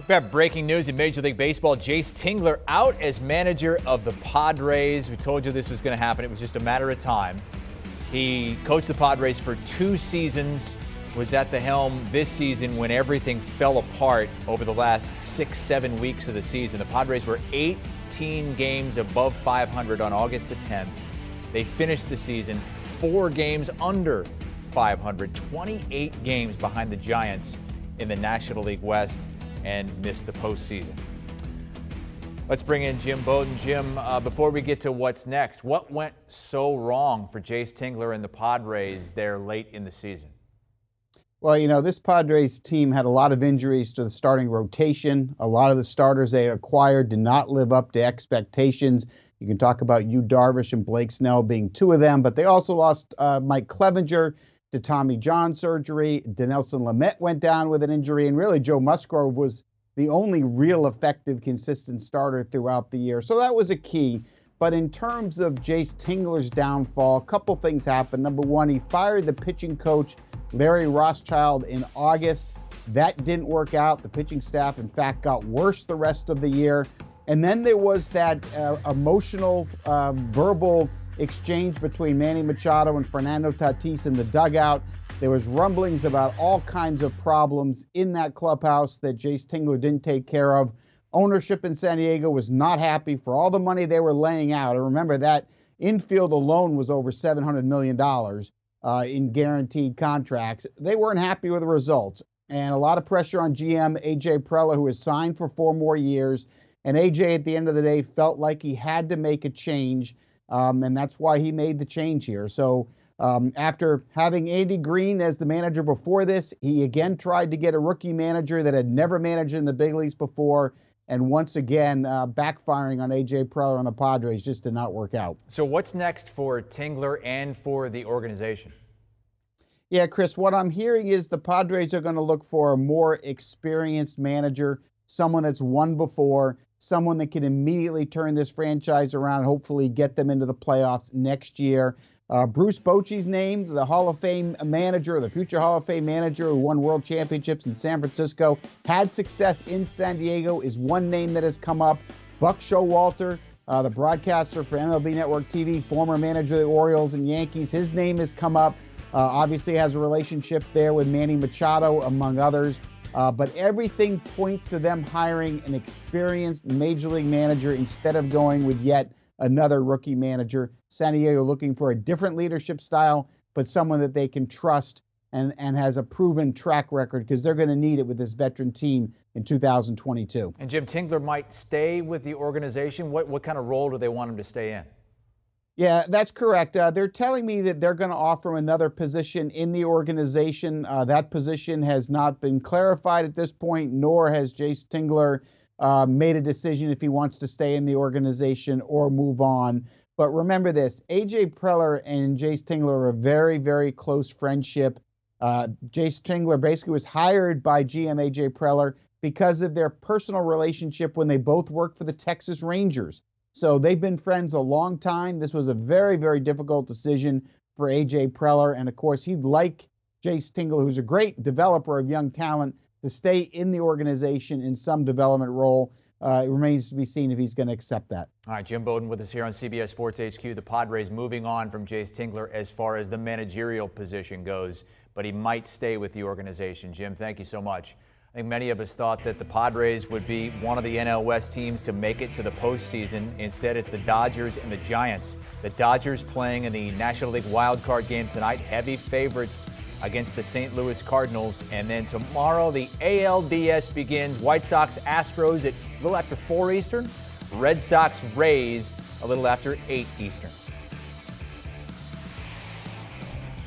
We have breaking news in Major League Baseball. Jace Tingler out as manager of the Padres. We told you this was going to happen. It was just a matter of time. He coached the Padres for 2 seasons, was at the helm this season when everything fell apart over the last 6-7 weeks of the season. The Padres were 18 games above 500 on August the 10th. They finished the season 4 games under 500, 28 games behind the Giants in the National League West, and missed the postseason. Let's bring in Jim Bowden. Jim, before we get to what's next, what went so wrong for Jayce Tingler and the Padres there late in the season? Well, you know, this Padres team had a lot of injuries to the starting rotation. A lot of the starters they acquired did not live up to expectations. You can talk about Yu Darvish and Blake Snell being 2 of them, but they also lost Mike Clevenger to Tommy John surgery. Dinelson Lamet went down with an injury, and really Joe Musgrove was the only real effective, consistent starter throughout the year. So that was a key. But in terms of Jayce Tingler's downfall, a couple things happened. Number one, he fired the pitching coach, Larry Rothschild, in August. That didn't work out. The pitching staff, in fact, got worse the rest of the year. And then there was that emotional, verbal exchange between Manny Machado and Fernando Tatis in the dugout. There was rumblings about all kinds of problems in that clubhouse that Jayce Tingler didn't take care of. Ownership in San Diego was not happy for all the money they were laying out. And remember, that infield alone was over $700 million in guaranteed contracts. They weren't happy with the results. And a lot of pressure on GM A.J. Preller, who has signed for 4 more years. And A.J. at the end of the day felt like he had to make a change. And that's why he made the change here. So after having Andy Green as the manager before this, he again tried to get a rookie manager that had never managed in the big leagues before. And once again, backfiring on A.J. Preller on the Padres just did not work out. So what's next for Tingler and for the organization? Yeah, Chris, what I'm hearing is the Padres are going to look for a more experienced manager, someone that's won before, someone that can immediately turn this franchise around and hopefully get them into the playoffs next year. Bruce Bochy's named the Hall of Fame manager, the future Hall of Fame manager who won world championships in San Francisco, had success in San Diego, is one name that has come up. Buck Showalter, the broadcaster for MLB Network TV, former manager of the Orioles and Yankees, his name has come up. Obviously has a relationship there with Manny Machado, among others. But everything points to them hiring an experienced major league manager instead of going with yet another rookie manager. San Diego looking for a different leadership style, but someone that they can trust and has a proven track record, because they're going to need it with this veteran team in 2022. And Jim, Tingler might stay with the organization. What kind of role do they want him to stay in? Yeah, that's correct. They're telling me that they're going to offer him another position in the organization. That position has not been clarified at this point, nor has Jayce Tingler made a decision if he wants to stay in the organization or move on. But remember this, A.J. Preller and Jayce Tingler are a very, very close friendship. Jayce Tingler basically was hired by GM A.J. Preller because of their personal relationship when they both worked for the Texas Rangers. So they've been friends a long time. This was a very, very difficult decision for A.J. Preller. And, of course, he'd like Jayce Tingler, who's a great developer of young talent, to stay in the organization in some development role. It remains to be seen if he's going to accept that. All right, Jim Bowden with us here on CBS Sports HQ. The Padres moving on from Jayce Tingler as far as the managerial position goes, but he might stay with the organization. Jim, thank you so much. I think many of us thought that the Padres would be one of the NL West teams to make it to the postseason. Instead, it's the Dodgers and the Giants. The Dodgers playing in the National League wild card game tonight, heavy favorites against the St. Louis Cardinals. And then tomorrow, the ALDS begins. White Sox, Astros at a little after 4 Eastern. Red Sox, Rays a little after 8 Eastern.